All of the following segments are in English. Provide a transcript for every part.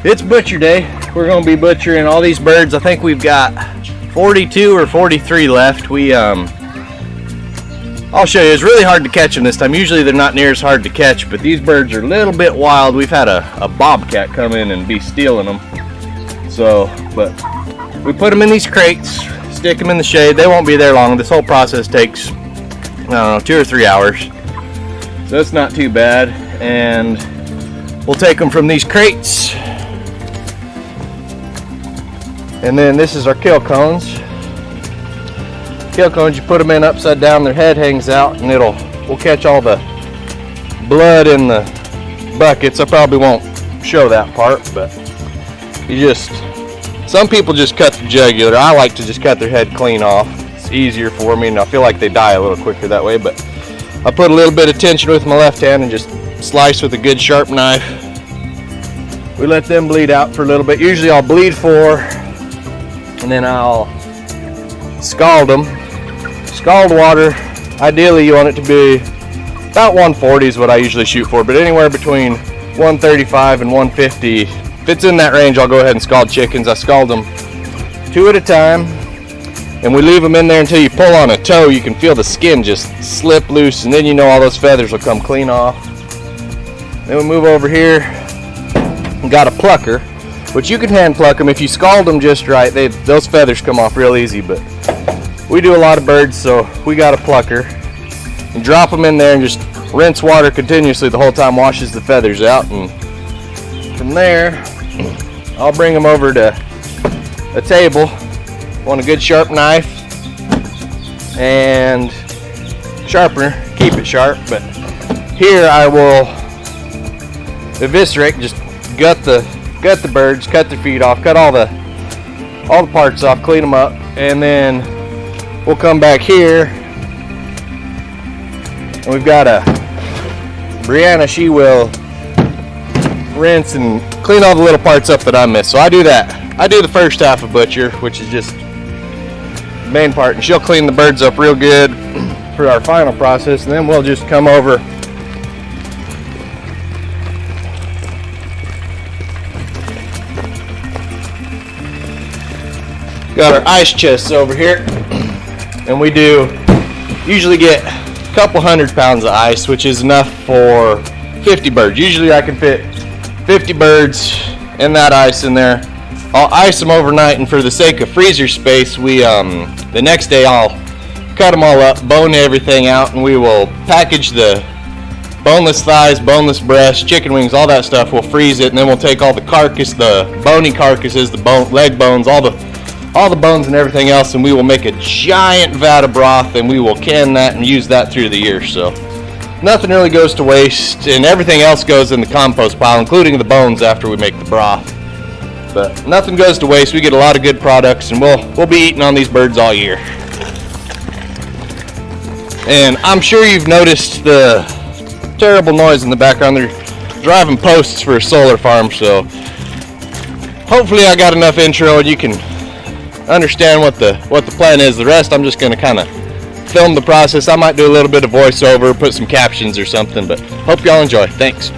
It's butcher day. We're going to be butchering all these birds. I think we've got 42 or 43 left. I'll show you. It's really hard to catch them this time. Usually they're not near as hard to catch, but these birds are a little bit wild. We've had a bobcat come in and be stealing them. So, but we put them in these crates, stick them in the shade. They won't be there long. This whole process takes, I don't know, 2 or 3 hours. So it's not too bad. And we'll take them from these crates. And then this is our kill cones. Kill cones, you put them in upside down, their head hangs out, and we'll catch all the blood in the buckets. I probably won't show that part, but some people just cut the jugular. I like to just cut their head clean off. It's easier for me, and I feel like they die a little quicker that way, but I put a little bit of tension with my left hand and just slice with a good sharp knife. We let them bleed out for a little bit. Usually I'll bleed 4, and then I'll scald them. Scald water, ideally you want it to be about 140 is what I usually shoot for, but anywhere between 135 and 150. If it's in that range, I'll go ahead and scald chickens. I scald them 2 at a time, and we leave them in there until you pull on a toe. You can feel the skin just slip loose, and then you know all those feathers will come clean off. Then we move over here and got a plucker, which you can hand pluck them. If you scald them just right, those feathers come off real easy, but we do a lot of birds, so we got a plucker. And drop them in there and just rinse water continuously the whole time, washes the feathers out. And from there, I'll bring them over to a table. Want a good sharp knife and sharpener, keep it sharp. But here I will eviscerate, just gut the birds, cut their feet off, cut all the parts off, clean them up, and then we'll come back here, and we've got a Brianna. She will rinse and clean all the little parts up that I missed. So I do that. I do the first half of butcher, which is just the main part, and she'll clean the birds up real good for our final process, and then we'll just come over. Got our ice chests over here, and we usually get a couple 100 pounds of ice, which is enough for 50 birds. Usually I can fit 50 birds in that ice in there. I'll ice them overnight, and for the sake of freezer space, the next day I'll cut them all up, bone everything out, and we will package the boneless thighs, boneless breasts, chicken wings, all that stuff. We'll freeze it, and then we'll take all the carcass, the bony carcasses, the leg bones, all the bones and everything else, and we will make a giant vat of broth, and we will can that and use that through the year. So nothing really goes to waste, and everything else goes in the compost pile, including the bones after we make the broth. But nothing goes to waste. We get a lot of good products, and we'll be eating on these birds all year. And I'm sure you've noticed the terrible noise in the background. They're driving posts for a solar farm, so hopefully I got enough intro and you can understand what the plan is. The rest I'm just going to kind of film the process. I might do a little bit of voiceover, put some captions or something, but hope y'all enjoy. Thanks.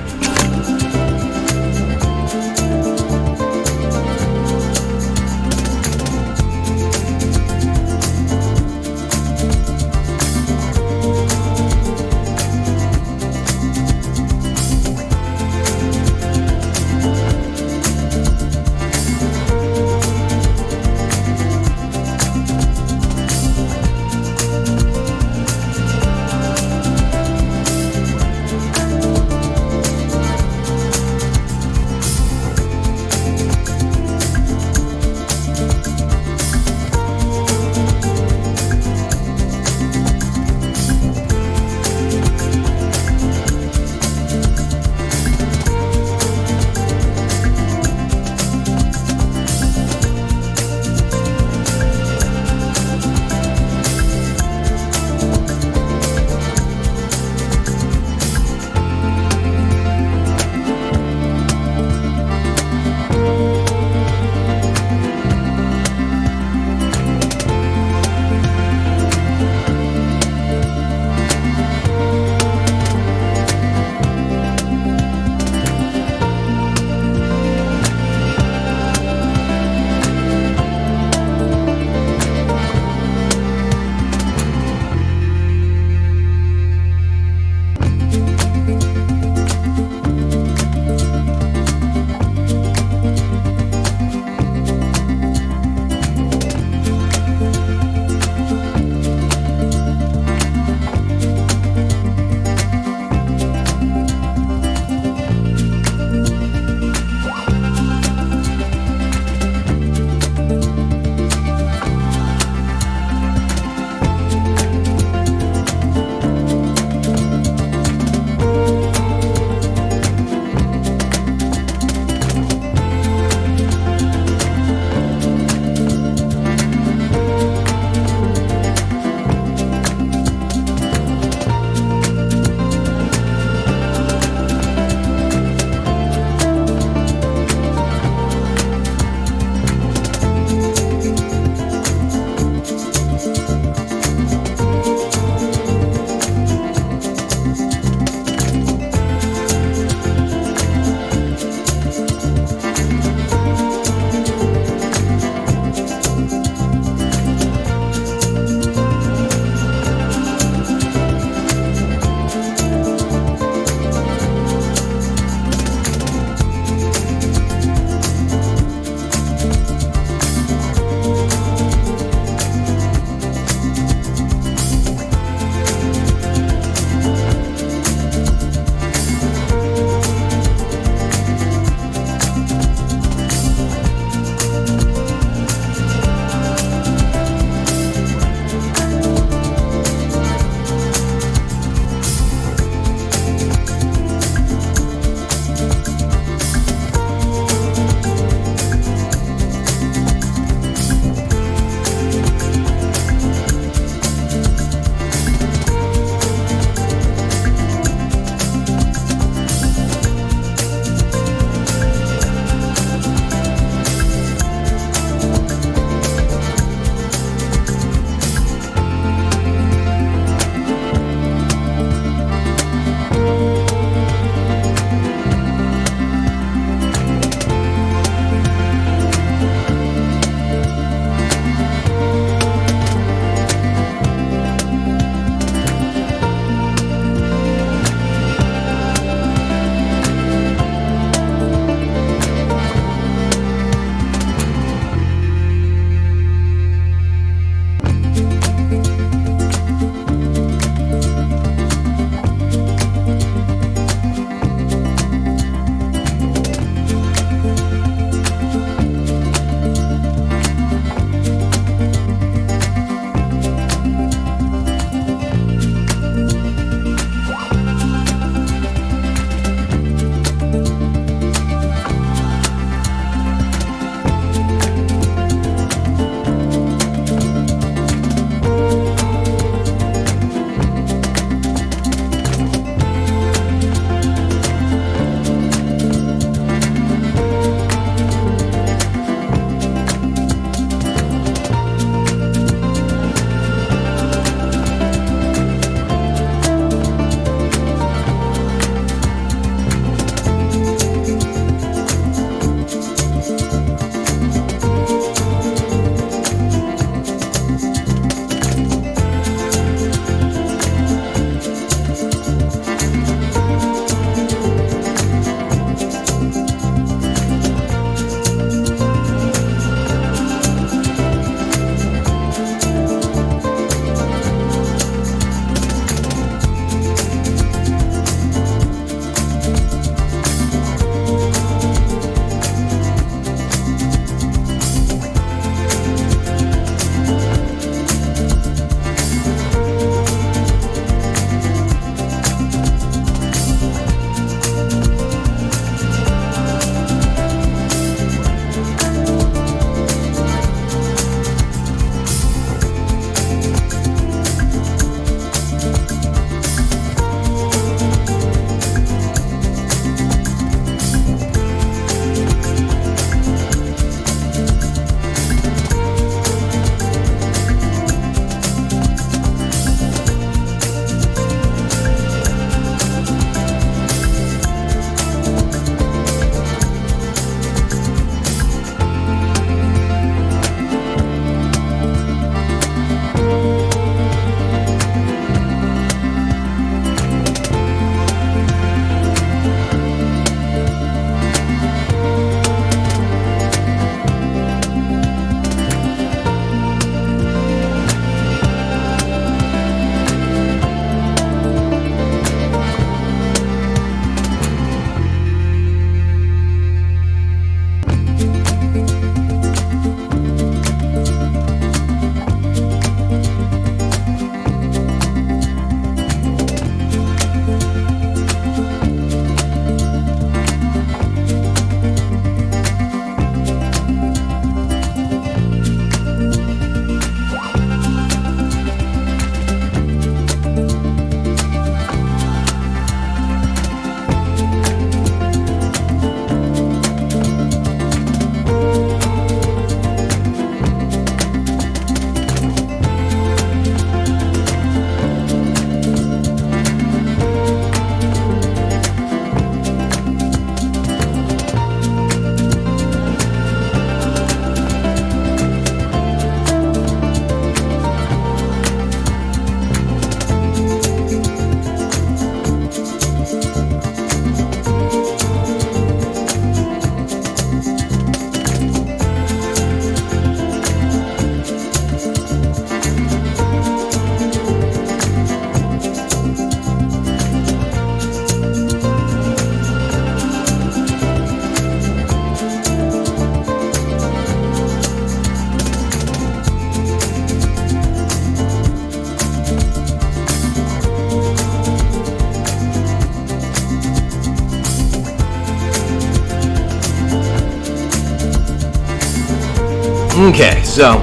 Okay, so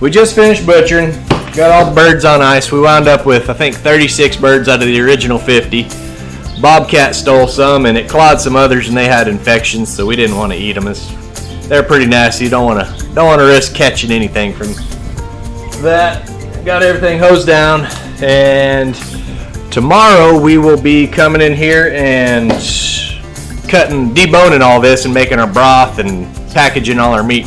we just finished butchering. Got all the birds on ice. We wound up with, I think, 36 birds out of the original 50. Bobcat stole some, and it clawed some others, and they had infections, so we didn't want to eat them. They're pretty nasty. You don't want to risk catching anything from that. Got everything hosed down, and tomorrow we will be coming in here and deboning all this and making our broth and packaging all our meat.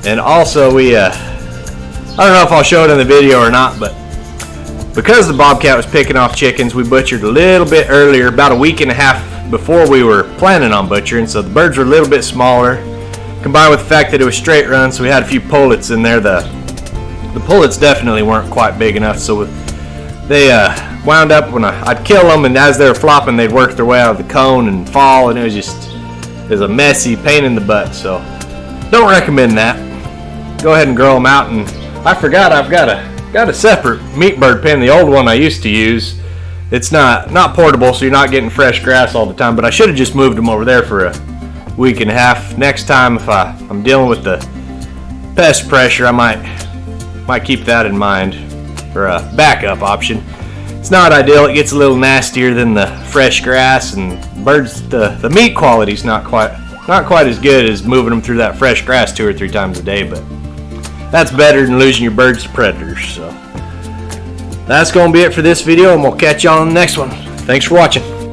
And also we, I don't know if I'll show it in the video or not, but because the Bobcat was picking off chickens, we butchered a little bit earlier, about a week and a half before we were planning on butchering, so the birds were a little bit smaller, combined with the fact that it was straight run, so we had a few pullets in there. The pullets definitely weren't quite big enough, so they wound up when I'd kill them, and as they were flopping, they'd work their way out of the cone and fall, and it was a messy pain in the butt, so don't recommend that. Go ahead and grow them out. And I forgot I've got a separate meat bird pen, the old one I used to use. It's not portable, so you're not getting fresh grass all the time, but I should have just moved them over there for a week and a half. Next time, if I'm dealing with the pest pressure, I might keep that in mind for a backup option. It's not ideal. It gets a little nastier than the fresh grass, and birds, the meat quality's not quite as good as moving them through that fresh grass 2 or 3 times a day, but that's better than losing your birds to predators. So that's going to be it for this video, and we'll catch y'all on the next one. Thanks for watching.